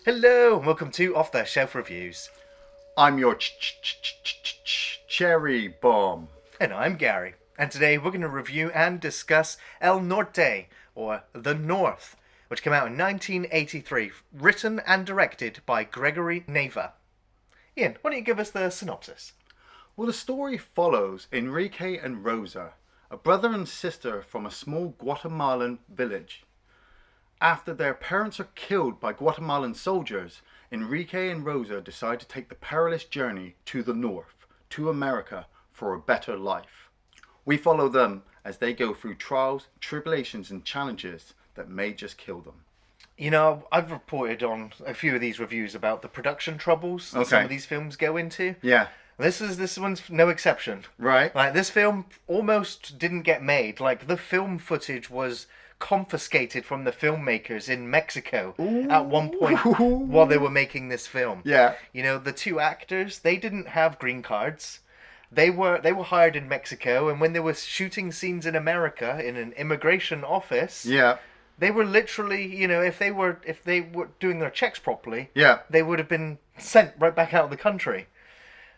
Hello, and welcome to Off the Shelf Reviews. I'm your cherry bomb. And I'm Gary. And today we're going to review and discuss El Norte, or The North, which came out in 1983, written and directed by Gregory Nava. Ian, why don't you give us the synopsis? Well, the story follows Enrique and Rosa, a brother and sister from a small Guatemalan village. After their parents are killed by Guatemalan soldiers, Enrique and Rosa decide to take the perilous journey to the north, to America, for a better life. We follow them as they go through trials, tribulations, and challenges that may just kill them. You know, I've reported on a few of these reviews about the production troubles that some of these films go into. Yeah. This one's no exception. Right. Like, this film almost didn't get made. Like, the film footage was confiscated from the filmmakers in Mexico at one point while they were making this film. Yeah. You know, the two actors, they didn't have green cards. They were hired in Mexico, and when they were shooting scenes in America in an immigration office, Yeah. they were literally, you know, if they were doing their checks properly, Yeah. they would have been sent right back out of the country.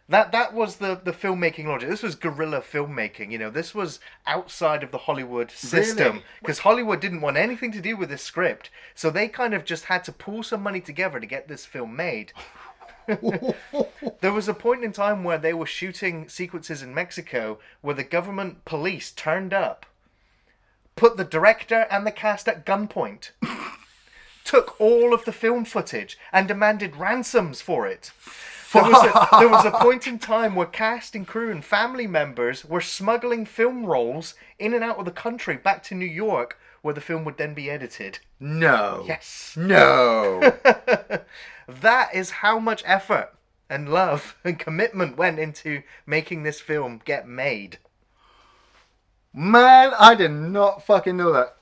That was the filmmaking logic. This was guerrilla filmmaking. You know, this was outside of the Hollywood system. Really? Because Hollywood didn't want anything to do with this script. So they kind of just had to pull some money together to get this film made. There was a point in time where they were shooting sequences in Mexico where the government police turned up, put the director and the cast at gunpoint, took all of the film footage and demanded ransoms for it. There was a point in time where cast and crew and family members were smuggling film rolls in and out of the country back to New York, where the film would then be edited. No. Yes. No. That is how much effort and love and commitment went into making this film get made. Man, I did not fucking know that.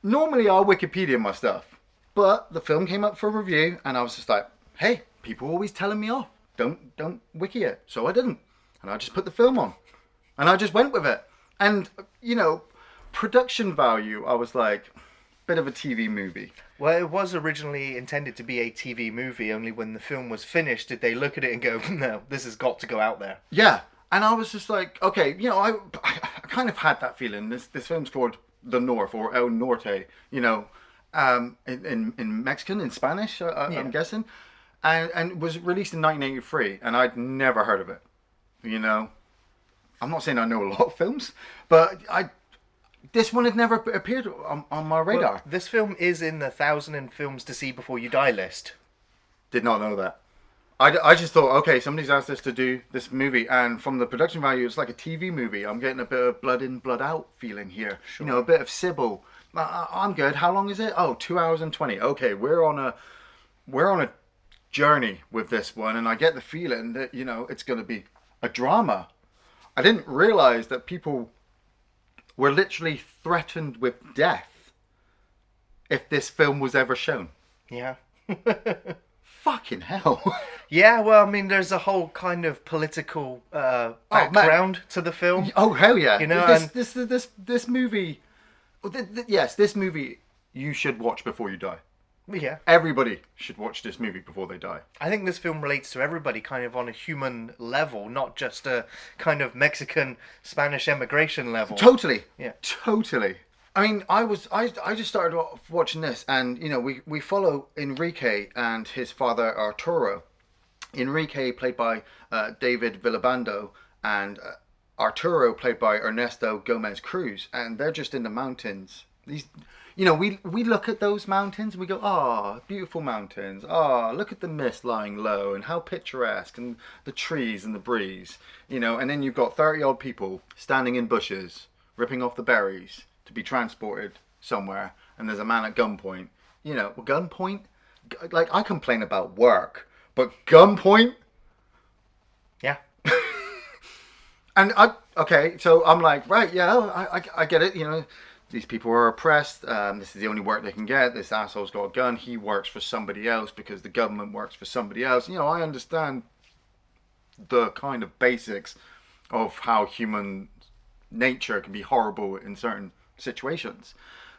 Normally I'll Wikipedia my stuff, but the film came up for review and I was just like, hey, people are always telling me off. Don't wiki it. So I didn't. And I just put the film on. And I just went with it. And, you know, production value, I was like, bit of a TV movie. Well, it was originally intended to be a TV movie, only when the film was finished did they look at it and go, no, this has got to go out there. Yeah. And I was just like, okay, you know, I kind of had that feeling. This film's called The North, or El Norte, you know, in Mexican, in Spanish, I'm guessing. And it was released in 1983, and I'd never heard of it. You know, I'm not saying I know a lot of films, but this one had never appeared on my radar. Well, this film is in the 1,000 films to see before you die list. Did not know that. I just thought, okay, somebody's asked us to do this movie, and from the production value, it's like a TV movie. I'm getting a bit of blood in, blood out feeling here. Sure. You know, a bit of Sybil. I'm good. How long is it? Oh, 2 hours and 20. Okay, we're on a journey with this one, and I get the feeling that, you know, it's going to be a drama. I didn't realize that people were literally threatened with death if this film was ever shown. Yeah. Fucking hell. Yeah, well, I mean, there's a whole kind of political background to the film. Oh, hell yeah. You know, this movie, yes, this movie you should watch before you die. Yeah. Everybody should watch this movie before they die. I think this film relates to everybody kind of on a human level, not just a kind of Mexican, Spanish emigration level. Totally. Yeah. Totally. I mean, I just started off watching this, and, you know, we follow Enrique and his father Arturo. Enrique played by David Villabando, and Arturo played by Ernesto Gomez Cruz, and they're just in the mountains. These, you know, we look at those mountains and we go, ah, beautiful mountains. Ah, look at the mist lying low and how picturesque, and the trees and the breeze, you know. And then you've got 30-odd people standing in bushes, ripping off the berries to be transported somewhere, and there's a man at gunpoint. You know, gunpoint? Like, I complain about work, but gunpoint? Yeah. And so I'm like, right, yeah, I get it, you know. These people are oppressed. This is the only work they can get. This asshole's got a gun. He works for somebody else because the government works for somebody else. You know, I understand the kind of basics of how human nature can be horrible in certain situations.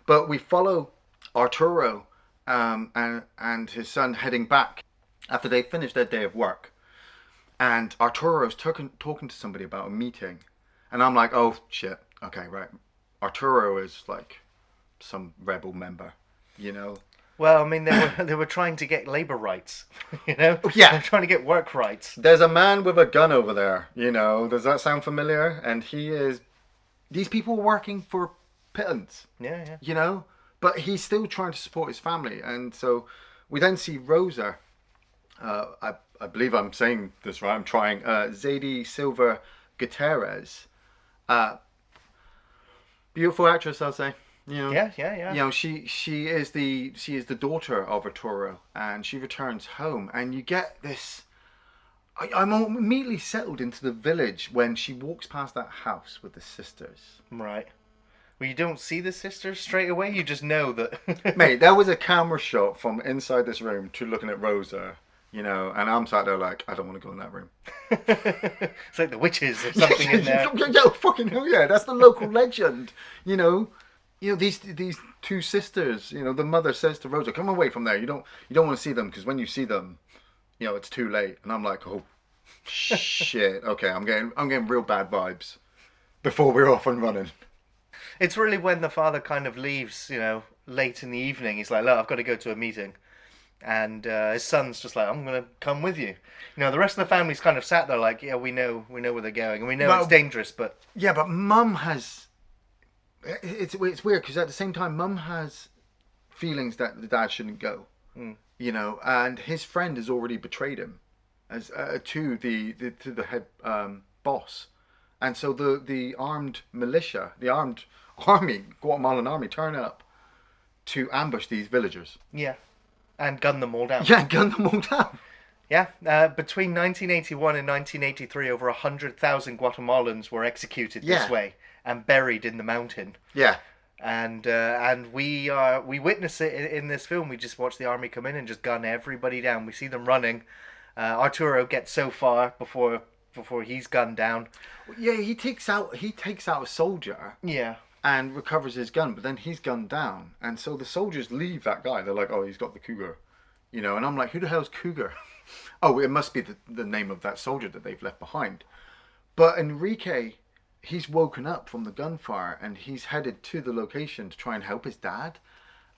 But we follow Arturo and his son heading back after they finished their day of work. And Arturo's talking to somebody about a meeting. And I'm like, oh, shit. Okay, right. Arturo is like some rebel member, you know? Well, I mean, they were trying to get labor rights, you know? Yeah. They're trying to get work rights. There's a man with a gun over there, you know? Does that sound familiar? And he is... These people are working for pittance. Yeah, yeah. You know? But he's still trying to support his family. And so we then see Rosa. I believe I'm saying this right. I'm trying. Zadie Silva Gutierrez. Beautiful actress, I'll say. You know, Yeah. You know, she is the daughter of Arturo, and she returns home, and you get this. I'm immediately settled into the village when she walks past that house with the sisters. Right. Well, you don't see the sisters straight away. You just know that. Mate, there was a camera shot from inside this room to looking at Rosa, you know, and I'm sat there like, I don't want to go in that room. It's like the witches or something in there. Yeah, fucking hell yeah, that's the local legend, you know. You know, these two sisters, you know, the mother says to Rosa, come away from there. You don't want to see them, because when you see them, you know, it's too late. And I'm like, oh, shit. Okay, I'm getting real bad vibes before we're off and running. It's really when the father kind of leaves, you know, late in the evening. He's like, look, I've got to go to a meeting. And his son's just like, I'm going to come with you. You know, the rest of the family's kind of sat there like, yeah, we know where they're going. And we know it's dangerous, but... Yeah, but Mum has... It's weird, because at the same time, Mum has feelings that the dad shouldn't go. You know, and his friend has already betrayed him as to the head boss. And so the armed militia, the armed army, Guatemalan army, turn up to ambush these villagers. Yeah. And gun them all down. Yeah, gun them all down. Yeah. Between 1981 and 1983, over 100,000 Guatemalans were executed this way and buried in the mountain. Yeah. And we witness it in this film. We just watch the army come in and just gun everybody down. We see them running. Arturo gets so far before he's gunned down. Yeah, he takes out a soldier. Yeah. And recovers his gun, but then he's gunned down, and so the soldiers leave that guy. They're like, "Oh, he's got the cougar," you know. And I'm like, "Who the hell's Cougar?" Oh, it must be the name of that soldier that they've left behind. But Enrique, he's woken up from the gunfire, and he's headed to the location to try and help his dad.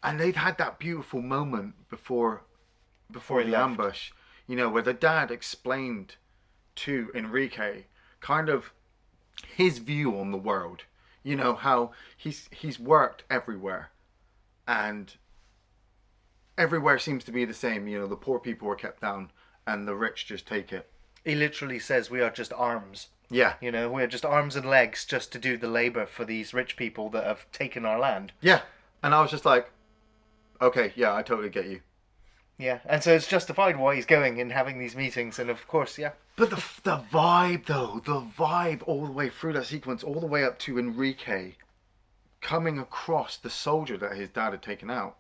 And they'd had that beautiful moment before the ambush, you know, where the dad explained to Enrique kind of his view on the world. You know, how he's worked everywhere, and everywhere seems to be the same. You know, the poor people are kept down and the rich just take it. He literally says we are just arms. Yeah. You know, we're just arms and legs just to do the labor for these rich people that have taken our land. Yeah. And I was just like, okay, yeah, I totally get you. Yeah, and so it's justified why he's going and having these meetings, and of course, yeah. But the vibe, though, all the way through that sequence, all the way up to Enrique coming across the soldier that his dad had taken out.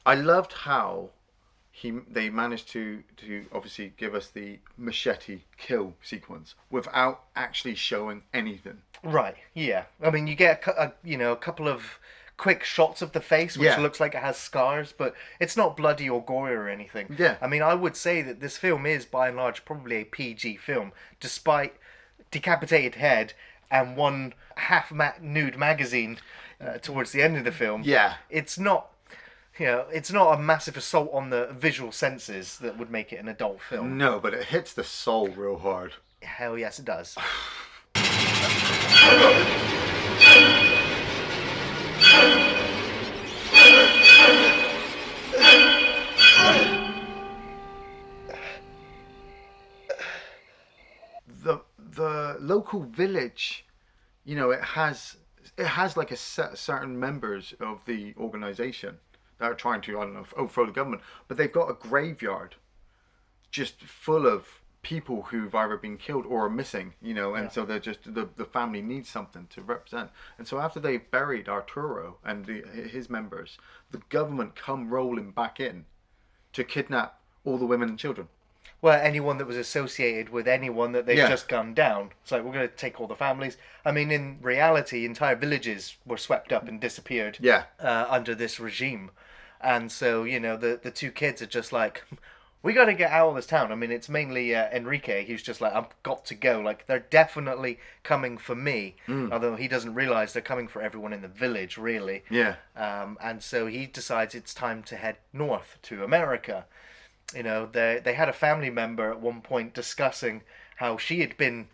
I loved how they managed to obviously give us the machete kill sequence without actually showing anything. Right, yeah. I mean, you get a couple of quick shots of the face, which looks like it has scars, but it's not bloody or gory or anything. Yeah. I mean, I would say that this film is, by and large, probably a PG film, despite decapitated head and one half-nude magazine towards the end of the film. Yeah. It's not, it's not a massive assault on the visual senses that would make it an adult film. No, but it hits the soul real hard. Hell yes, it does. The local village, you know, it has like a certain members of the organization that are trying to, I don't know, overthrow the government, but they've got a graveyard just full of people who've either been killed or are missing, you know, and so they're just the family needs something to represent. And so after they've buried Arturo and his members, the government come rolling back in to kidnap all the women and children. Well, anyone that was associated with anyone that they've Yeah. just gunned down. It's like, we're going to take all the families. I mean, in reality, entire villages were swept up and disappeared Yeah. under this regime. And so, the two kids are just like, we got to get out of this town. I mean, it's mainly Enrique who's just like, I've got to go. Like, they're definitely coming for me. Although he doesn't realize they're coming for everyone in the village, really. Yeah. And so he decides it's time to head north to America. They had a family member at one point discussing how she had been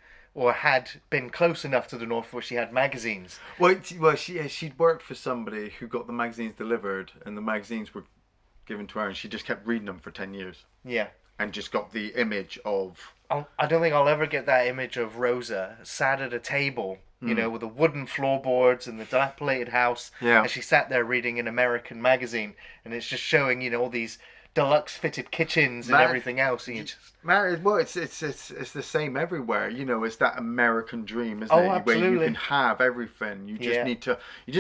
close enough to the north where she had magazines. Well, she'd worked for somebody who got the magazines delivered, and the magazines were given to her, and she just kept reading them for 10 years. Yeah. And just got the image of... I don't think I'll ever get that image of Rosa sat at a table, with the wooden floorboards and the dilapidated house. Yeah. And she sat there reading an American magazine, and it's just showing, all these deluxe fitted kitchens and everything else. And Well, it's the same everywhere. It's that American dream, isn't Oh, it? absolutely. Where you can have everything. You just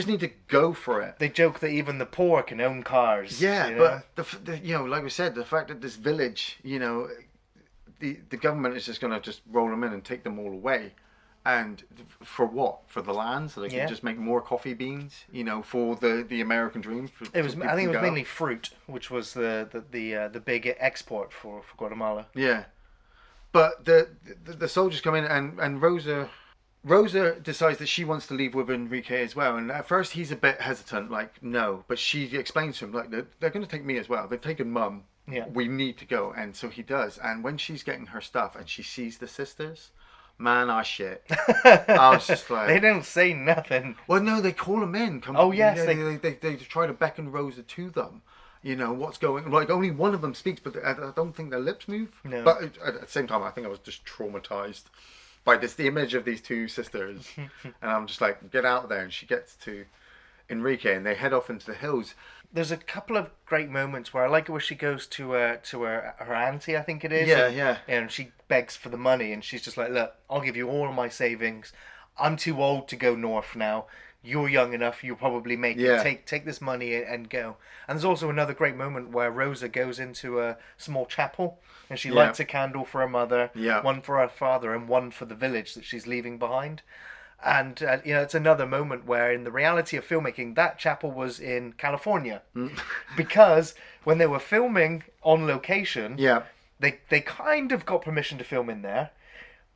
need to go for it. They joke that even the poor can own cars. Yeah, but like we said, the fact that this village, the government is just going to just roll them in and take them all away. And for what? For the land, so they can just make more coffee beans, for the American dream. I think it was mainly fruit, which was the big export for Guatemala. Yeah, but the soldiers come in, and Rosa decides that she wants to leave with Enrique as well. And at first he's a bit hesitant, like no, but she explains to him like they're going to take me as well. They've taken Mum. Yeah, we need to go, and so he does. And when she's getting her stuff and she sees the sisters. Man, I shit. I was just like... They don't say nothing. Well, no, they call him in. Yes. They try to beckon Rosa to them. What's going... Like, only one of them speaks, but I don't think their lips move. No. But at the same time, I think I was just traumatized by the image of these two sisters. And I'm just like, get out there. And she gets to Enrique, and they head off into the hills. There's a couple of great moments where I like it where she goes to her auntie, I think it is. Yeah. And she begs for the money, and she's just like, look, I'll give you all of my savings. I'm too old to go north now. You're young enough. You'll probably make it. Take this money and go. And there's also another great moment where Rosa goes into a small chapel, and she lights a candle for her mother, one for her father, and one for the village that she's leaving behind. And, it's another moment where in the reality of filmmaking, that chapel was in California. Because when they were filming on location, they kind of got permission to film in there.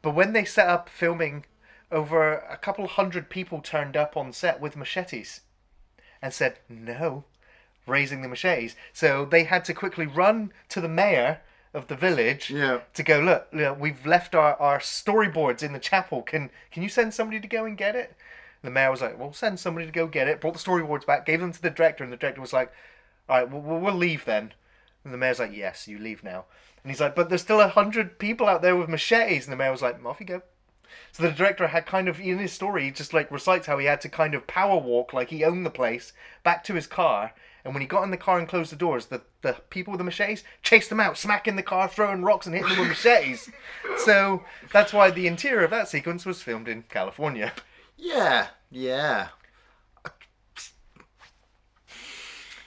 But when they set up filming, over a couple hundred people turned up on set with machetes and said, no, raising the machetes. So they had to quickly run to the mayor of the village to go, look, we've left our storyboards in the chapel. Can you send somebody to go and get it? And the mayor was like, well, send somebody to go get it. Brought the storyboards back, gave them to the director, and the director was like, all right, we'll leave then. And the mayor's like, yes, you leave now. And he's like, but there's still 100 people out there with machetes. And the mayor was like, off you go. So the director had kind of, in his story, he just like recites how he had to kind of power walk like he owned the place back to his car. And when he got in the car and closed the doors, the people with the machetes chased them out, smacking the car, throwing rocks and hitting them with machetes. So that's why the interior of that sequence was filmed in California. Yeah.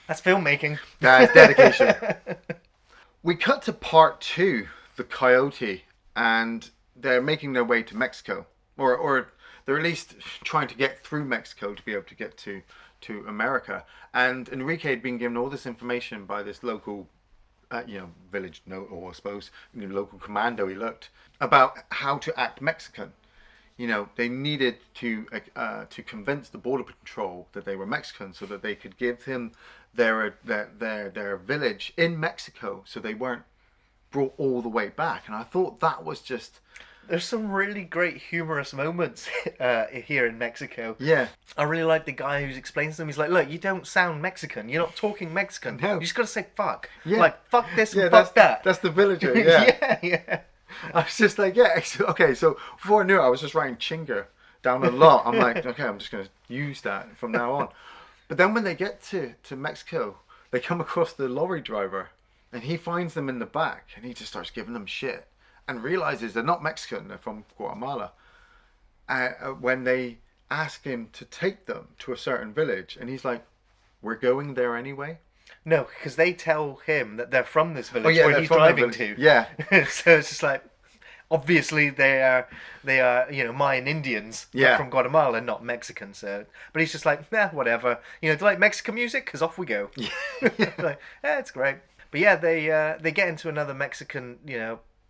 That's filmmaking. That's dedication. We cut to part 2, the Coyote, and they're making their way to Mexico. Or they're at least trying to get through Mexico to be able to get to America. And Enrique had been given all this information by this local, village or I suppose, local commando he looked, about how to act Mexican. They needed to convince the border patrol that they were Mexican so that they could give him their village in Mexico so they weren't brought all the way back. And I thought that was just... There's some really great humorous moments here in Mexico. Yeah. I really like the guy who's explaining to them. He's like, look, you don't sound Mexican. You're not talking Mexican. No. You just got to say fuck. Yeah. Like, fuck this and fuck that. That's the villager, yeah. Yeah. I was just like, okay, so before I knew it, I was just writing chinga down a lot. I'm like, okay, I'm just going to use that from now on. But then when they get to Mexico, they come across the lorry driver, and he finds them in the back, and he just starts giving them shit. And realizes they're not Mexican, they're from Guatemala. When they ask him to take them to a certain village, and he's like, we're going there anyway. No, because they tell him that they're from this Oh village yeah, where they're he's from the driving village. to. Yeah, So it's just like, obviously they are Mayan Indians, but yeah. from Guatemala, not Mexican. So, but he's just like, nah, whatever. Do you like Mexican music? Because off we go. Like, it's great. But yeah, they get into another Mexican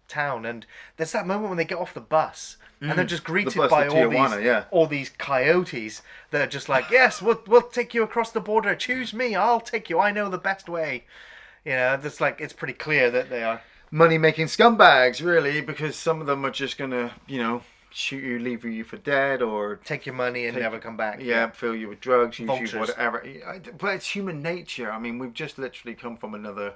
town, and there's that moment when they get off the bus. And they're just The greeted bus by to Tijuana, yeah. all these coyotes that are just like, yes, we'll take you across the border. Choose me, I'll take you. I know the best way. It's like it's pretty clear that they are. Money-making scumbags, really, because some of them are just gonna, shoot you, leave you for dead, or Take your money and never come back. yeah, fill you with drugs, use Vultures. you whatever. But it's human nature. I mean, we've just literally come from another.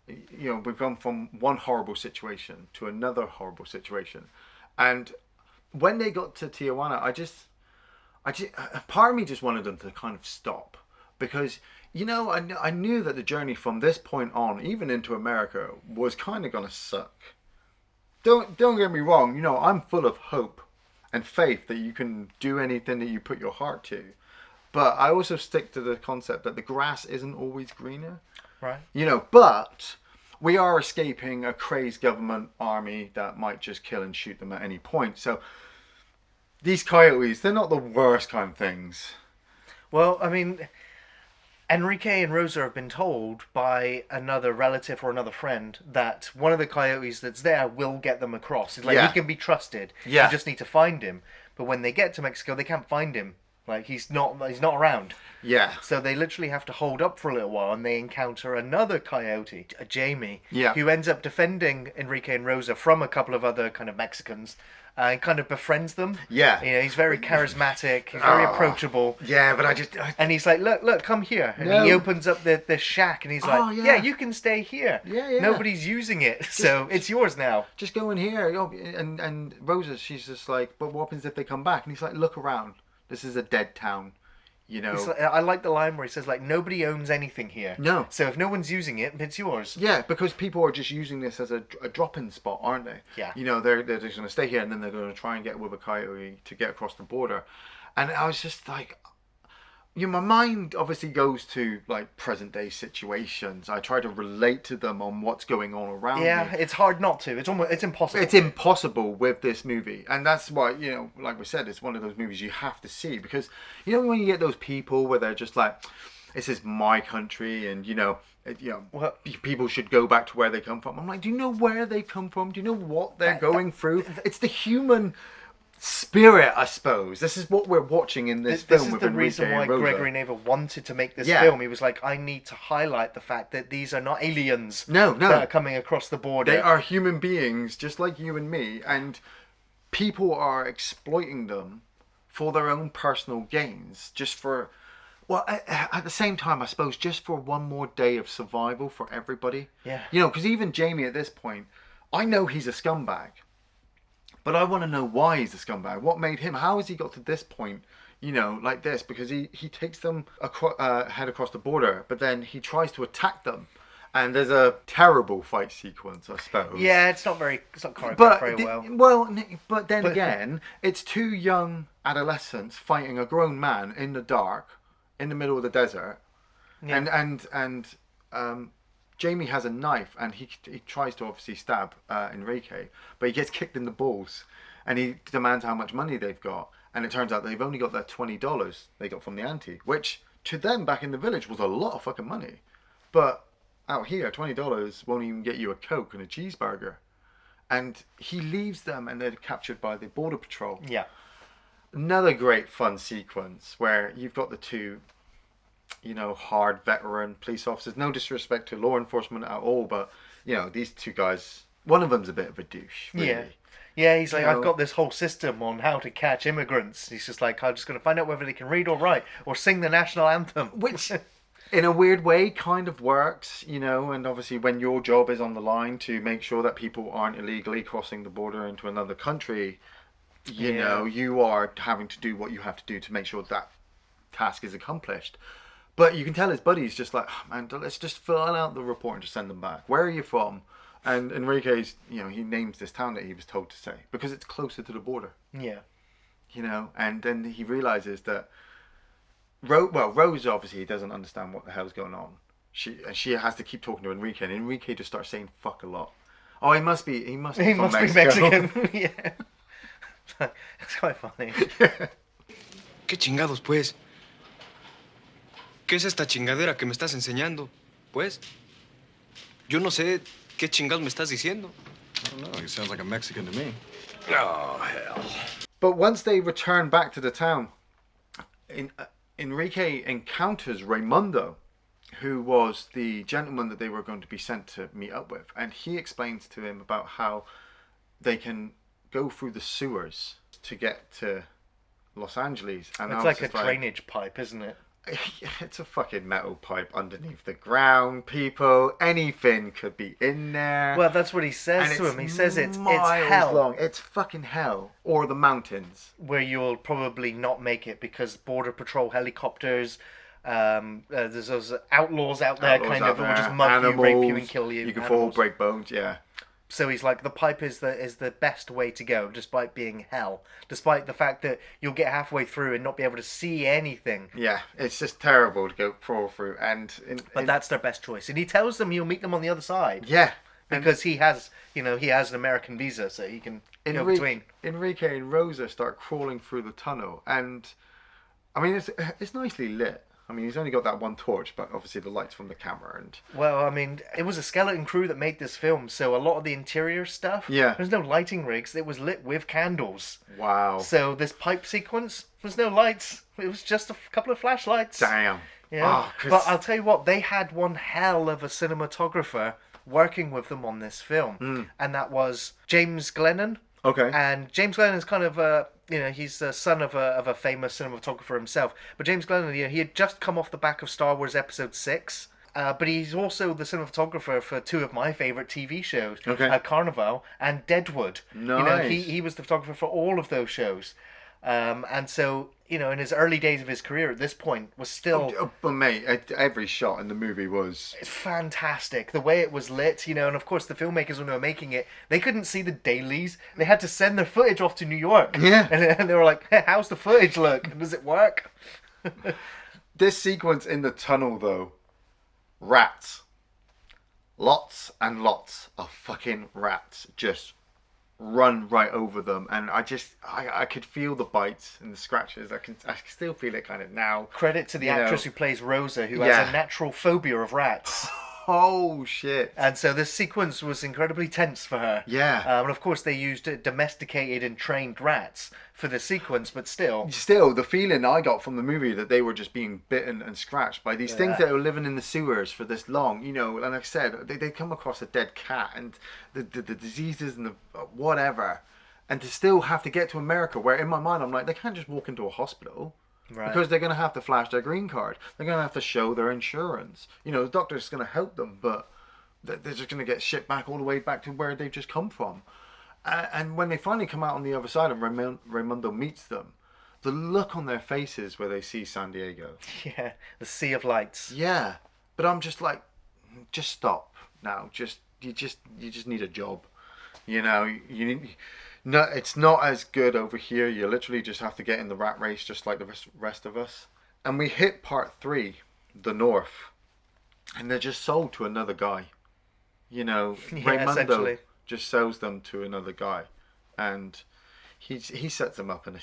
We've gone from one horrible situation to another horrible situation, and when they got to Tijuana, part of me just wanted them to kind of stop, because I knew that the journey from this point on, even into America, was kind of gonna suck. Don't get me wrong. I'm full of hope and faith that you can do anything that you put your heart to, but I also stick to the concept that the grass isn't always greener. Right. But we are escaping a crazed government army that might just kill and shoot them at any point. So these coyotes, they're not the worst kind of things. Well, I mean, Enrique and Rosa have been told by another relative or another friend that one of the coyotes that's there will get them across. It's like Yeah. he can be trusted. Yeah. You just need to find him. But when they get to Mexico, they can't find him. Like he's not around. Yeah. So they literally have to hold up for a little while, and they encounter another coyote, a Jamie, Yeah. who ends up defending Enrique and Rosa from a couple of other kind of Mexicans, and kind of befriends them. Yeah. He's very charismatic, he's very approachable. Yeah, but And he's like, look, come here. And No. he opens up the shack, and he's like, Oh, yeah. yeah, you can stay here. Yeah. Nobody's using it, so it's yours now. just go in here. And Rosa, she's just like, but what happens if they come back? And he's like, look around. This is a dead town. It's like, I like the line where he says, like, nobody owns anything here. No. So if no one's using it, it's yours. Yeah, because people are just using this as a drop-in spot, aren't they? Yeah. They're just going to stay here, and then they're going to try and get with a coyote to get across the border. And I was just like, my mind obviously goes to like present-day situations. I try to relate to them on what's going on around Yeah, me. it's hard not to. It's impossible. It's impossible with this movie, and that's why like we said, it's one of those movies you have to see, because when you get those people where they're just like, this is my country, and Well, people should go back to where they come from. I'm like, do you know where they come from? Do you know what they're going through? It's the human spirit, I suppose. This is what we're watching in this film. This is with the Enrique reason why and Rosa. Gregory Nava wanted to make this Yeah. film. He was like, I need to highlight the fact that these are not aliens No. that are coming across the border. They are human beings, just like you and me, and people are exploiting them for their own personal gains, just for, well, at the same time, I suppose, just for one more day of survival for everybody. Yeah. Because even Jamie at this point, I know he's a scumbag, but I want to know why he's a scumbag. What made him? How has he got to this point? Like this, because he takes them head across the border, but then he tries to attack them. And there's a terrible fight sequence, I suppose. Yeah, it's not choreographed very well. But then again, it's two young adolescents fighting a grown man in the dark, in the middle of the desert, Yeah. and Jamie has a knife, and he tries to obviously stab Enrique, but he gets kicked in the balls, and he demands how much money they've got, and it turns out they've only got their $20 they got from the auntie, which to them back in the village was a lot of fucking money, but out here, $20 won't even get you a Coke and a cheeseburger. And he leaves them, and they're captured by the border patrol. Yeah. Another great fun sequence where you've got the two, hard veteran police officers. No disrespect to law enforcement at all, but these two guys, one of them's a bit of a douche. Really. Yeah. Yeah, he's like, I've got this whole system on how to catch immigrants. He's just like, I'm just going to find out whether they can read or write or sing the national anthem. Which, in a weird way, kind of works, and obviously when your job is on the line to make sure that people aren't illegally crossing the border into another country, you are having to do what you have to do to make sure that task is accomplished. But you can tell his buddy's just like, oh, man, let's just fill out the report and just send them back. Where are you from? And Enrique's, he names this town that he was told to say because it's closer to the border. Yeah. And then he realizes that Rose obviously doesn't understand what the hell's going on. She has to keep talking to Enrique, and Enrique just starts saying fuck a lot. Oh, he must be He from must be Mexico. Mexican. Yeah. It's quite funny. ¿Qué chingados, pues? ¿Qué es esta chingadera que me estás enseñando? Pues, yo no sé qué chingados me estás diciendo. I don't know. He sounds like a Mexican to me. Oh, hell. But once they return back to the town, Enrique encounters Raimundo, who was the gentleman that they were going to be sent to meet up with, and he explains to him about how they can go through the sewers to get to Los Angeles. And It's like a drainage pipe, isn't it? It's a fucking metal pipe underneath the ground, people. Anything could be in there. Well, that's what he says And to him. He says it's miles hell. long. It's fucking hell. Or the mountains. Where you'll probably not make it because Border Patrol helicopters, there's those outlaws out there Outlaws kind out of who will there, just mug you, rape you, and kill you. You can fall, animals. break bones, yeah. So he's like, the pipe is the best way to go, despite being hell. Despite the fact that you'll get halfway through and not be able to see anything. Yeah, it's just terrible to go crawl through. But that's their best choice. And he tells them he'll meet them on the other side. Yeah. Because he has an American visa, so he can go between. Enrique and Rosa start crawling through the tunnel. And, I mean, it's nicely lit. I mean, he's only got that one torch, but obviously the lights from the camera and... Well, I mean, it was a skeleton crew that made this film, so a lot of the interior stuff, Yeah. there's no lighting rigs. It was lit with candles. Wow. So this pipe sequence, there's no lights. It was just a couple of flashlights. Damn. Yeah. Oh, 'cause- But I'll tell you what, they had one hell of a cinematographer working with them on this film, and that was James Glennon. Okay. And James Glennon is kind of he's the son of a famous cinematographer himself. But James Glennon, he had just come off the back of Star Wars Episode 6. But he's also the cinematographer for two of my favourite TV shows, Okay. Carnival and Deadwood. Nice. He was the photographer for all of those shows. And so, in his early days of his career at this point was still... But mate, every shot in the movie was... It's fantastic. The way it was lit, and of course the filmmakers, when they were making it, they couldn't see the dailies. They had to send their footage off to New York. Yeah. And they were like, hey, how's the footage look? Does it work? This sequence in the tunnel, though, rats. Lots and lots of fucking rats just run right over them, and I could feel the bites and the scratches. I can still feel it kind of now. Credit to the actress who plays Rosa, who has Yeah. a natural phobia of rats. Oh shit. And so this sequence was incredibly tense for her. Yeah. And of course they used domesticated and trained rats for the sequence, but still. Still, the feeling I got from the movie that they were just being bitten and scratched by these things that were living in the sewers for this long, and like I said, they come across a dead cat and the diseases and the whatever, and to still have to get to America, where in my mind I'm like, they can't just walk into a hospital. Right. Because they're going to have to flash their green card. They're going to have to show their insurance. The doctor's going to help them, but they're just going to get shipped back all the way back to where they've just come from. And when they finally come out on the other side and Raimundo meets them, the look on their faces where they see San Diego. Yeah, the sea of lights. Yeah, but I'm just like, just stop now. You just need a job. You need... No, it's not as good over here. You literally just have to get in the rat race just like the rest of us. And we hit part 3, the North. And they're just sold to another guy. Raimundo essentially. just sells them to another guy. And he sets them up in a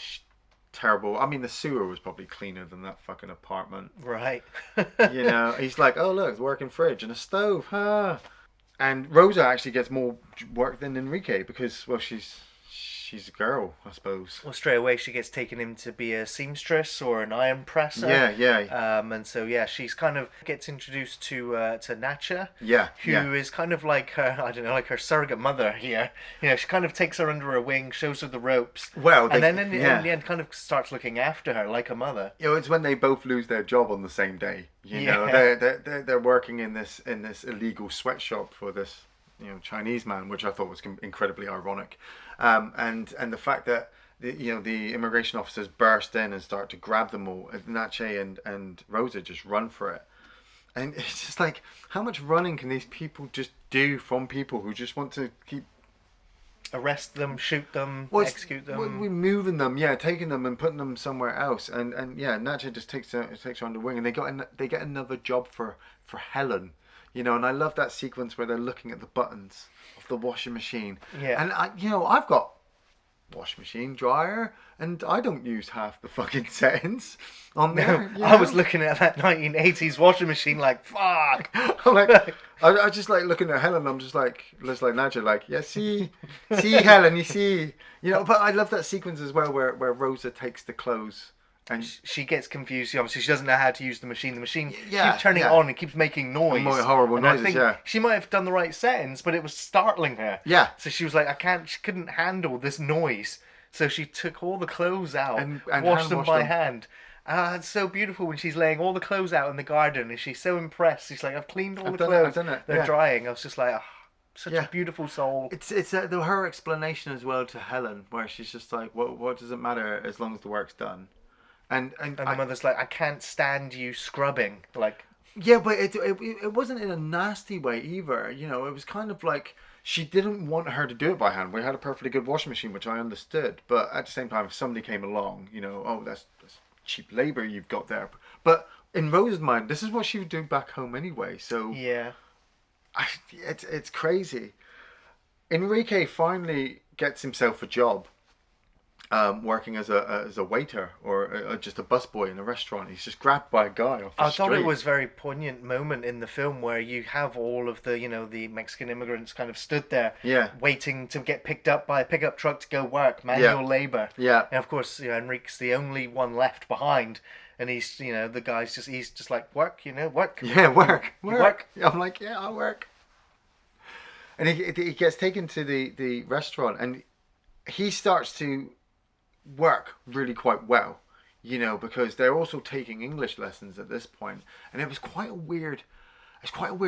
terrible... I mean, the sewer was probably cleaner than that fucking apartment. Right. He's like, oh look, it's a working fridge and a stove. Huh? And Rosa actually gets more work than Enrique because, well, she's a girl, I suppose. Well, straight away she gets taken in to be a seamstress or an iron presser. Yeah. And so she's kind of gets introduced to Nacha. Yeah, Who is kind of like her, I don't know, like her surrogate mother here. She kind of takes her under her wing, shows her the ropes. Well, and then in the end, kind of starts looking after her like a mother. It's when they both lose their job on the same day. They're working in this illegal sweatshop for this Chinese man, which I thought was incredibly ironic, and the fact that the immigration officers burst in and start to grab them all. Nache and Rosa just run for it, and it's just like, how much running can these people just do from people who just want to keep arrest them, shoot them, execute them. We're moving them, yeah, taking them and putting them somewhere else, and yeah, Nadja just takes her under wing, and they get another job for Helen, you know, and I love that sequence where they're looking at the buttons of the washing machine, Yeah. and I've got washing machine, dryer, and I don't use half the fucking settings on there. I was looking at that 1980s washing machine like, fuck. I'm like, I just like looking at Helen. I'm just like Nadja, like, yeah, see, Helen, you see, you know. But I love that sequence as well, where Rosa takes the clothes and She gets confused. Obviously, she doesn't know how to use the machine. The machine Yeah, keeps turning yeah. on and keeps making noise. Horrible And I noises, think yeah. she might have done the right settings, but it was startling her. Yeah. So she was like, she couldn't handle this noise. So she took all the clothes out And washed them hand-washed by them. hand. It's so beautiful when she's laying all the clothes out in the garden, and she's so impressed. She's like, I've cleaned all I've the done it, clothes. I've done it, They're yeah. drying. I was just like, such Yeah. a beautiful soul. it's her explanation as well to Helen, where she's just like, what does it matter as long as the work's done, and And the mother's like, I can't stand you scrubbing. Like, yeah, but it wasn't in a nasty way either. You know, it was kind of like she didn't want her to do it by hand. We had a perfectly good washing machine, which I understood. But at the same time, if somebody came along, you know, oh, that's cheap labor you've got there. But in Rose's mind, this is what she would do back home anyway. So yeah. it's crazy. Enrique finally gets himself a job. Working as a waiter or just a busboy in a restaurant. He's just grabbed by a guy off the I street. thought it was a very poignant moment in the film where you have all of the, the Mexican immigrants kind of stood there, Yeah. waiting to get picked up by a pickup truck to go work, manual labor. Yeah. And of course, Enrique's the only one left behind, and he's, the guy's he's just like, work, work. Yeah, work. Work. I'm like, yeah, I'll work. And he gets taken to the restaurant, and he starts to work really quite well, because they're also taking English lessons at this point, and it was quite a weird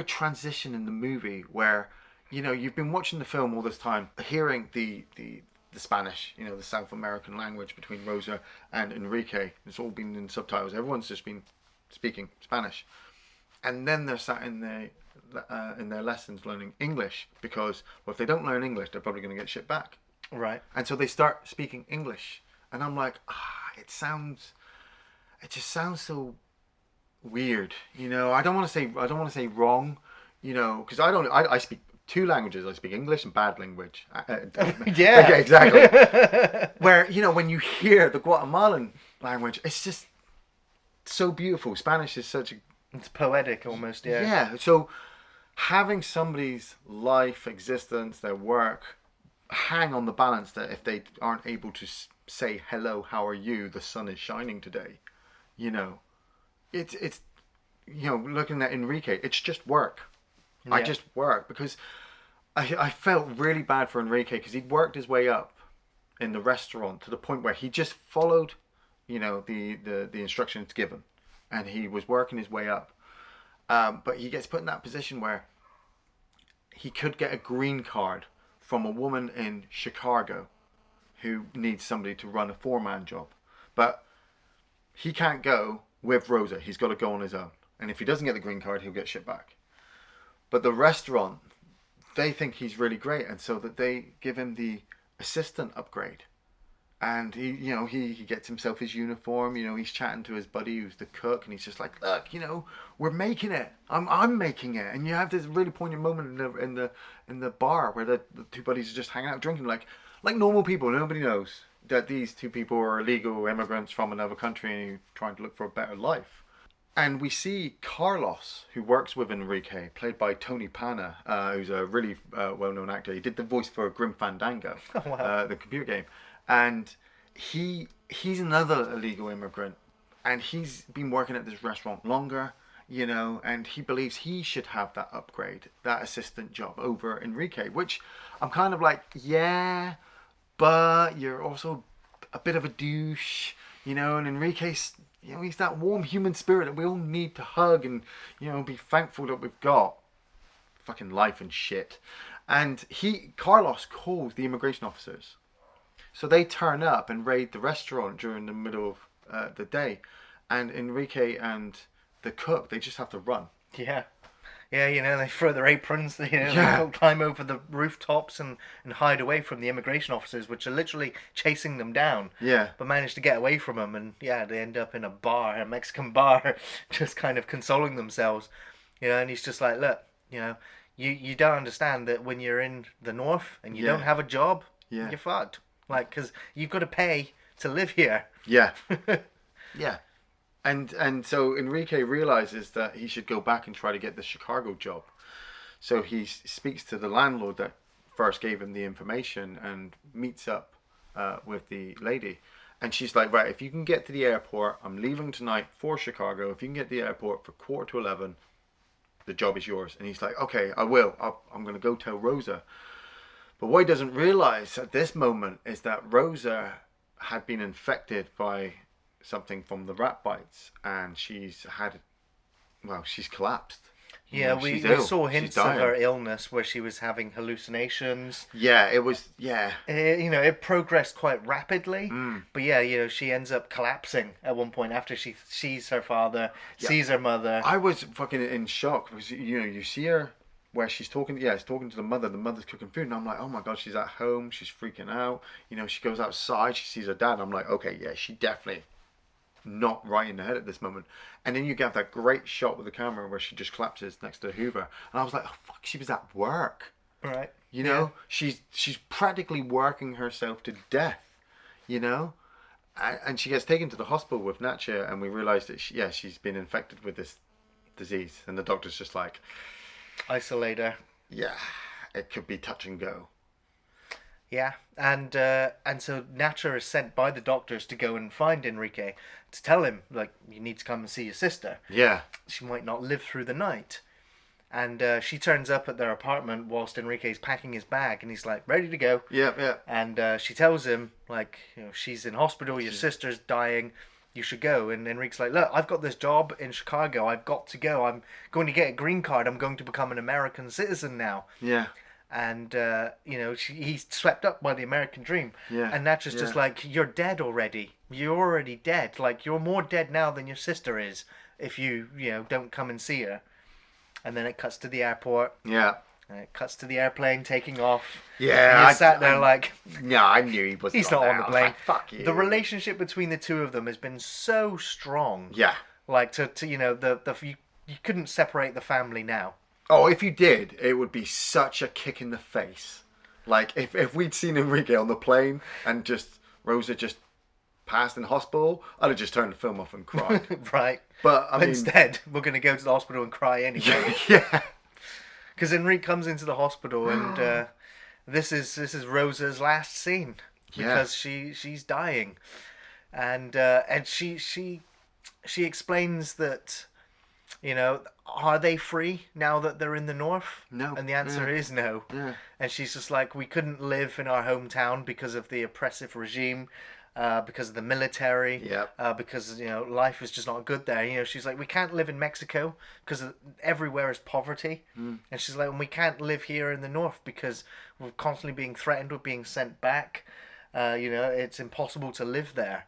transition in the movie where, you've been watching the film all this time, hearing the Spanish, the South American language between Rosa and Enrique. It's all been in subtitles. Everyone's just been speaking Spanish, and then they're sat in their lessons learning English because, well, if they don't learn English, they're probably going to get shit back. Right. And so they start speaking English, and I'm like, it just sounds so weird, I don't want to say wrong, because I speak two languages. I speak English and bad language. Yeah. Okay, exactly. Where when you hear the Guatemalan language, it's just so beautiful. Spanish is such a It's poetic almost, yeah. yeah. So having somebody's life, existence, their work hang on the balance that if they aren't able to say hello, how are you, the sun is shining today, it's looking at Enrique, it's just work. Yeah. I just work because I felt really bad for Enrique because he'd worked his way up in the restaurant to the point where he just followed the instructions given, and he was working his way up, but he gets put in that position where he could get a green card from a woman in Chicago who needs somebody to run a 4-man job. But he can't go with Rosa. He's got to go on his own. And if he doesn't get the green card, he'll get shit back. But the restaurant, they think he's really great, and so that they give him the assistant upgrade. And he gets himself his uniform. He's chatting to his buddy who's the cook, and he's just like, look, we're making it. I'm making it. And you have this really poignant moment in the bar where the two buddies are just hanging out drinking like normal people. Nobody knows that these two people are illegal immigrants from another country and trying to look for a better life. And we see Carlos, who works with Enrique, played by Tony Pana, who's a really well-known actor. He did the voice for Grim Fandango, the computer game. And he's another illegal immigrant, and he's been working at this restaurant longer, and he believes he should have that upgrade, that assistant job over Enrique, which I'm kind of like, yeah, but you're also a bit of a douche, and Enrique's, he's that warm human spirit that we all need to hug and, be thankful that we've got. Fucking life and shit. And Carlos calls the immigration officers. So they turn up and raid the restaurant during the middle of the day. And Enrique and the cook, they just have to run. Yeah. Yeah, they throw their aprons, Yeah. they climb over the rooftops and hide away from the immigration officers, which are literally chasing them down. Yeah. But manage to get away from them, and yeah, they end up in a Mexican bar, just kind of consoling themselves. And he's just like, look, you don't understand that when you're in the north and you Yeah. don't have a job, Yeah. you're fucked. Like, because you've got to pay to live here. Yeah. Yeah. And so Enrique realizes that he should go back and try to get the Chicago job. So he speaks to the landlord that first gave him the information and meets up with the lady. And she's like, right, if you can get to the airport, I'm leaving tonight for Chicago. If you can get to the airport for 11:15, the job is yours. And he's like, okay, I will. I'm going to go tell Rosa. But what he doesn't realize at this moment is that Rosa had been infected by something from the rat bites, and she's collapsed. Yeah, we she's ill. saw She's hints of dying. her illness where she was having hallucinations. Yeah, it was. Yeah, It progressed quite rapidly, Mm. but yeah, she ends up collapsing at one point after she sees her father, sees her mother. I was fucking in shock because you see her where she's talking. Yeah, she's talking to the mother. The mother's cooking food, and I'm like, oh my god, she's at home. She's freaking out. She goes outside. She sees her dad. And I'm like, okay, yeah, she definitely not right in the head at this moment. And then you get that great shot with the camera where she just collapses next to Hoover, and I was like, oh fuck, she was at work. Right. She's practically working herself to death. And she gets taken to the hospital with Nacha, and we realize that she's been infected with this disease, and the doctor's just like, Isolate her. yeah, it could be touch and go. Yeah, and so Nacha is sent by the doctors to go and find Enrique to tell him, like, you need to come and see your sister. Yeah. She might not live through the night. And she turns up at their apartment whilst Enrique's packing his bag, and he's like, ready to go. Yeah. And she tells him, like, she's in hospital, your sister's dying, you should go. And Enrique's like, look, I've got this job in Chicago, I've got to go, I'm going to get a green card, I'm going to become an American citizen now. Yeah. And he's swept up by the American dream. Yeah, and Nacha's just like, you're dead already, you're already dead, like, you're more dead now than your sister is if you don't come and see her. And then it cuts to the airport, Yeah. and it cuts to the airplane taking off. Yeah. And you're sat there like, No, I knew he was. he's not on the I was plane. like, fuck you. The relationship between the two of them has been so strong. Yeah. Like, to you couldn't separate the family now. Oh, if you did, it would be such a kick in the face. Like, if we'd seen Enrique on the plane and just Rosa just passed in hospital, I'd have just turned the film off and cried. Right. But, I mean... instead, we're going to go to the hospital and cry anyway. Yeah. Because Enrique comes into the hospital, and this is Rosa's last scene. Because she's dying. And she explains that, are they free now that they're in the north? No. And the answer is no. Yeah. And she's just like, we couldn't live in our hometown because of the oppressive regime, because of the military, because life is just not good there. She's like, we can't live in Mexico because everywhere is poverty, and she's like, and we can't live here in the north because we're constantly being threatened with being sent back. It's impossible to live there,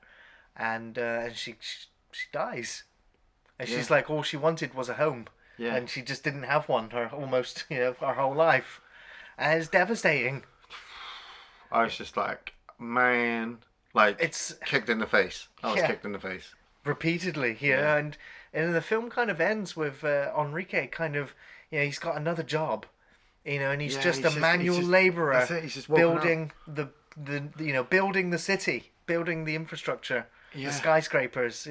and she dies. And she's like, all she wanted was a home. Yeah. And she just didn't have one her whole life. And it's devastating. I was just like, man, like, It's kicked in the face. I was Yeah. kicked in the face. repeatedly here. Yeah. And the film kind of ends with Enrique kind of, he's got another job. And he's just a manual labourer that's it, he's just woken building building the city, building the infrastructure, Yeah. the skyscrapers,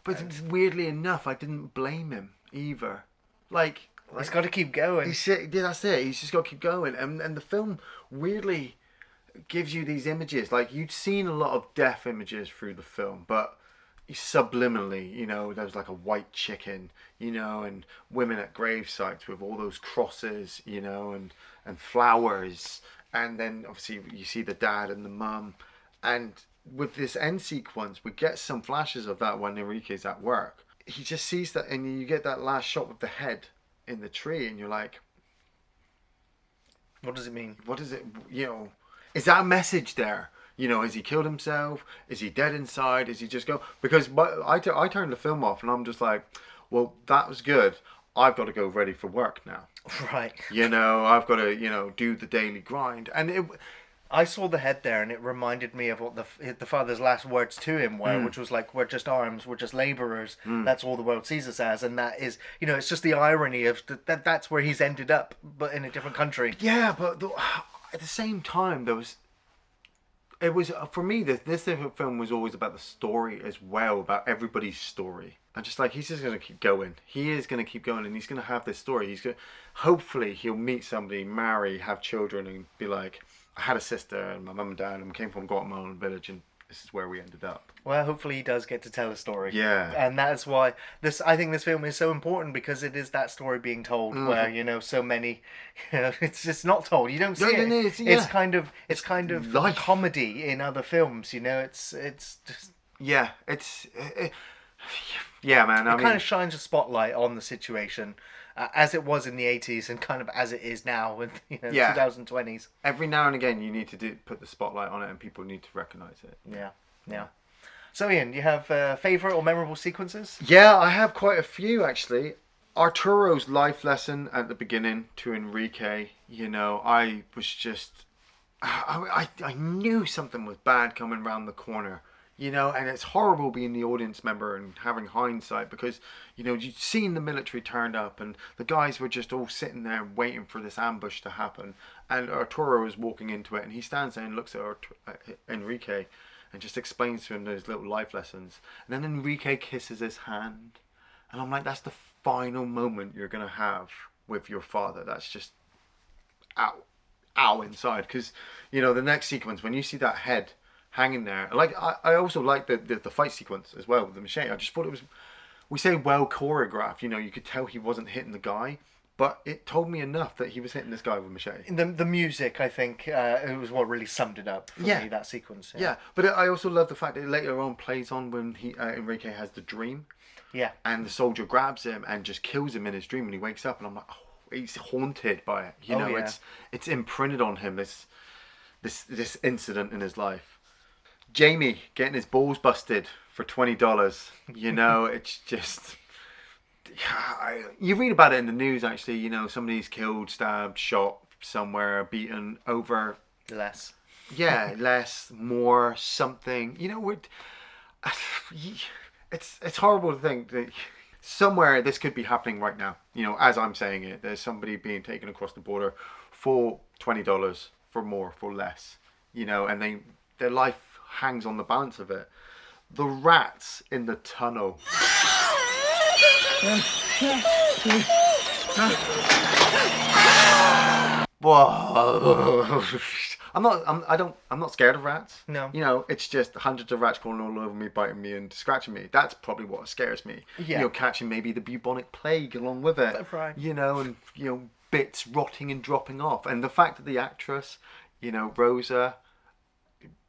But weirdly enough, I didn't blame him either. Like He's got to keep going. that's it. He's just got to keep going. And the film weirdly gives you these images. Like, you'd seen a lot of death images through the film, but subliminally, there's like a white chicken, and women at grave sites with all those crosses, and flowers. And then obviously you see the dad and the mum. And with this end sequence, we get some flashes of that when Enrique's at work. He just sees that, and you get that last shot with the head in the tree, and you're like, What does it mean? what is it? Is that a message there? Has he killed himself? Is he dead inside? Is he just go? Because I turned the film off, and I'm just like, well, that was good. I've got to go ready for work now. Right. You know, I've got to, you know, do the daily grind. And I saw the head there, and it reminded me of what the father's last words to him were, which was like, "We're just arms, we're just laborers. That's all the world sees us as." And that is, you know, it's just the irony of that's where he's ended up, but in a different country. yeah, but at the same time, it was for me, this film was always about the story as well, about everybody's story. I'm just like, he's just gonna keep going. He is gonna keep going, and he's gonna have this story. Hopefully, he'll meet somebody, marry, have children, and be like, I had a sister, and my mum and dad, and we came from Guatemalan village, and this is where we ended up. Well, hopefully he does get to tell a story. Yeah. And that's why I think this film is so important, because it is that story being told where, you know, so many, you know, it's just not told. You don't see it. It's kind of Life. comedy in other films, you know, it's just, Yeah, yeah, man. I mean, kind of shines a spotlight on the situation as it was in the 80s and kind of as it is now in, you know, 2020s. every now and again you need to put the spotlight on it, and people need to recognize it. Yeah. So Ian, do you have favourite or memorable sequences? Yeah, I have quite a few actually. Arturo's life lesson at the beginning to Enrique, you know, I was just, I knew something was bad coming around the corner, you know, and it's horrible being the audience member and having hindsight, because, you know, you'd seen the military turned up and the guys were just all sitting there waiting for this ambush to happen, and Arturo is walking into it, and he stands there and looks at Enrique and just explains to him those little life lessons, and then Enrique kisses his hand, and I'm like, that's the final moment you're going to have with your father. That's just ow inside, because, you know, the next sequence, when you see that head hanging there, like, I also like the fight sequence as well with the machete. I just thought it was, we say well choreographed, you know, you could tell he wasn't hitting the guy, but it told me enough that he was hitting this guy with a machete. The music, I think, it was what really summed it up for me, that sequence. Yeah, but I also love the fact that it later on plays on when Enrique has the dream. Yeah. And the soldier grabs him and just kills him in his dream, and he wakes up, and I'm like, oh, he's haunted by it. You know, it's imprinted on him, this incident in his life. Jamie getting his balls busted for $20. You know, it's just, you read about it in the news actually. You know, somebody's killed, stabbed, shot somewhere, beaten over less. Yeah, less, more, something. You know, it's horrible to think that somewhere this could be happening right now. You know, as I'm saying it, there's somebody being taken across the border for $20, for more, for less. You know, and their life hangs on the balance of it. The rats in the tunnel. Whoa. I'm not scared of rats. No. You know, it's just hundreds of rats crawling all over me, biting me and scratching me. That's probably what scares me. Yeah. You know, catching maybe the bubonic plague along with it. Right. You know, and, you know, bits rotting and dropping off. And the fact that the actress, you know, Rosa,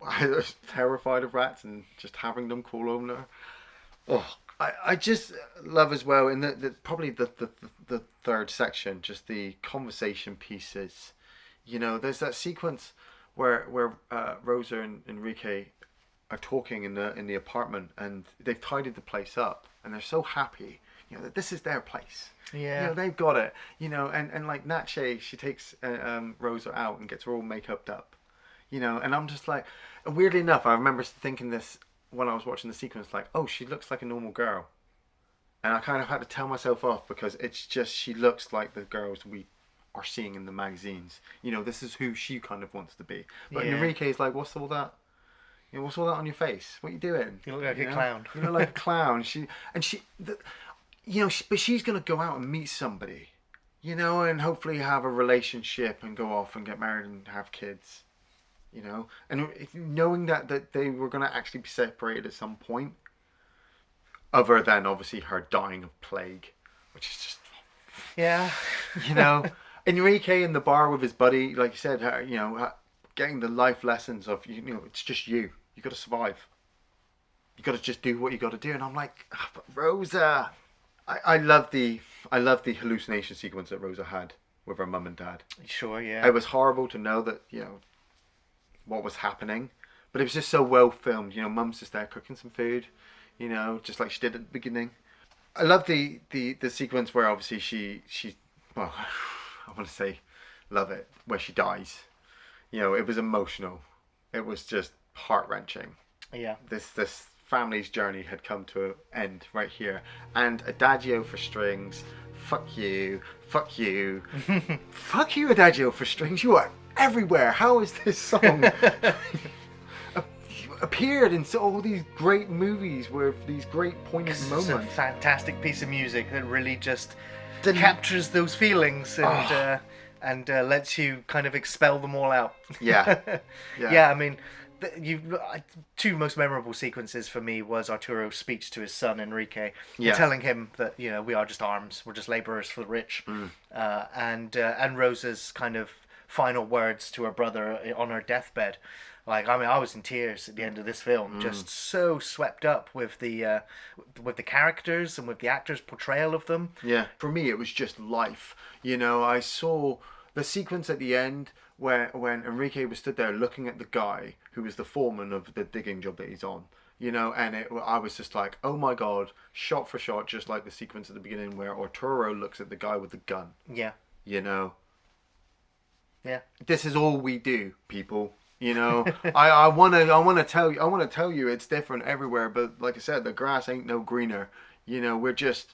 I was terrified of rats and just having them crawl over her. Oh, I just love as well, in probably the third section, just the conversation pieces. You know, there's that sequence where Rosa and Enrique are talking in the apartment, and they've tidied the place up, and they're so happy, you know, that this is their place. Yeah. You know, they've got it. You know, and like Natche, she takes Rosa out and gets her all make-upped up. You know, and I'm just like, and weirdly enough, I remember thinking this when I was watching the sequence, like, oh, she looks like a normal girl. And I kind of had to tell myself off, because it's just, she looks like the girls we are seeing in the magazines. You know, this is who she kind of wants to be. But Enrique's like, what's all that? You know, what's all that on your face? What are you doing? You look like a clown. You look like a clown. But she's going to go out and meet somebody, you know, and hopefully have a relationship and go off and get married and have kids. You know, and knowing that they were going to actually be separated at some point, other than obviously her dying of plague, which is just, yeah, you know, Enrique in the bar with his buddy, like you said, you know, getting the life lessons of, you know, it's just you got to survive, you got to just do what you got to do, and I'm like, oh, but Rosa, I love the hallucination sequence that Rosa had with her mum and dad. Sure, yeah. It was horrible to know that, you know, what was happening, but it was just so well filmed. You know, mum's just there cooking some food, you know, just like she did at the beginning. I love the sequence where obviously she well, I want to say love it, where she dies. You know, it was emotional. It was just heart wrenching. Yeah. This family's journey had come to an end right here, and Adagio for strings. Fuck you, fuck you, fuck you, Adagio for strings. You are everywhere. How is this song appeared in all these great movies with these great poignant It's moments? a fantastic piece of music that really just captures those feelings and lets you kind of expel them all out. Yeah. Yeah, I mean, two most memorable sequences for me was Arturo's speech to his son Enrique, telling him that, you know, we are just arms, we're just laborers for the rich, and Rosa's kind of final words to her brother on her deathbed. Like, I mean, I was in tears at the end of this film, just so swept up with the characters and with the actors' portrayal of them. Yeah, for me it was just life. You know, I saw the sequence at the end where when Enrique was stood there looking at the guy who was the foreman of the digging job that he's on. You know, and I was just like, oh my god, shot for shot, just like the sequence at the beginning where Arturo looks at the guy with the gun. Yeah. You know, Yeah. this is all we do, people. You know, I want to tell you it's different everywhere, but like I said, the grass ain't no greener. You know, we're just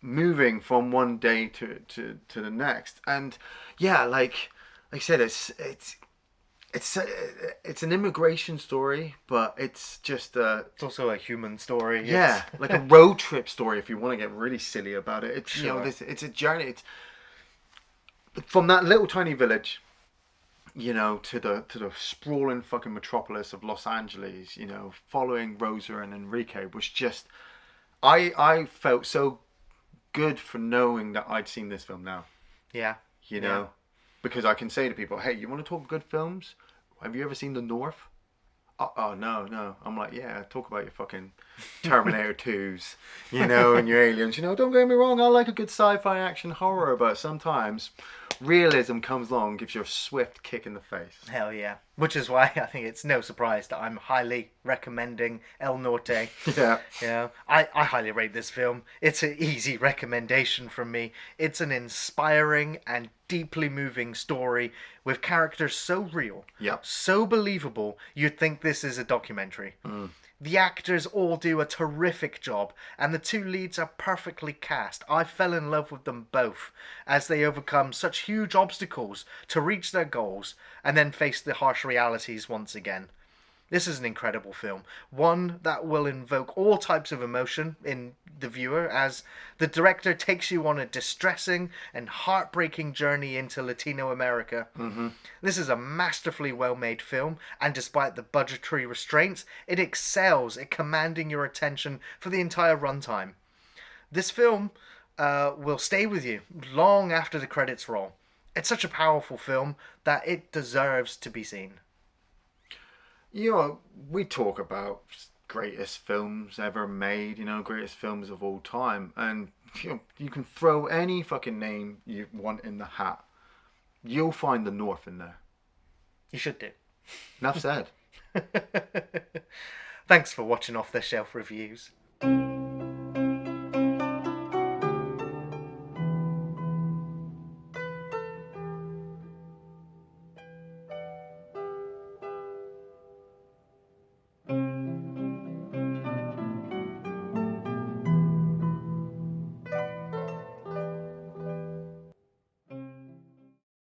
moving from one day to the next, and yeah, like I said, it's an immigration story, but it's just It's also a human story. yeah, like a road trip story if you want to get really silly about it. It's you know, Sure. it's a journey. It's from that little tiny village, you know, to the sprawling fucking metropolis of Los Angeles. You know, following Rosa and Enrique was just, I felt so good for knowing that I'd seen this film now. Yeah. You know, because I can say to people, hey, you want to talk good films? Have you ever seen The North? Oh, no. I'm like, yeah, talk about your fucking Terminator 2s, you know, and your aliens. You know, don't get me wrong, I like a good sci-fi action horror, but sometimes realism comes along and gives you a swift kick in the face. Hell yeah. Which is why I think it's no surprise that I'm highly recommending El Norte. Yeah. You know, I highly rate this film. It's an easy recommendation from me. It's an inspiring and deeply moving story with characters so real, Yep. so believable, you'd think this is a documentary. The actors all do a terrific job, and the two leads are perfectly cast. I fell in love with them both as they overcome such huge obstacles to reach their goals and then face the harsh realities once again. This is an incredible film, one that will invoke all types of emotion in the viewer as the director takes you on a distressing and heartbreaking journey into Latino America. This is a masterfully well-made film, and despite the budgetary restraints, it excels at commanding your attention for the entire runtime. This film will stay with you long after the credits roll. It's such a powerful film that it deserves to be seen. You know, we talk about greatest films ever made, you know, greatest films of all time, and you know, you can throw any fucking name you want in the hat. You'll find The North in there. You should do. Enough said. Thanks for watching Off the Shelf Reviews.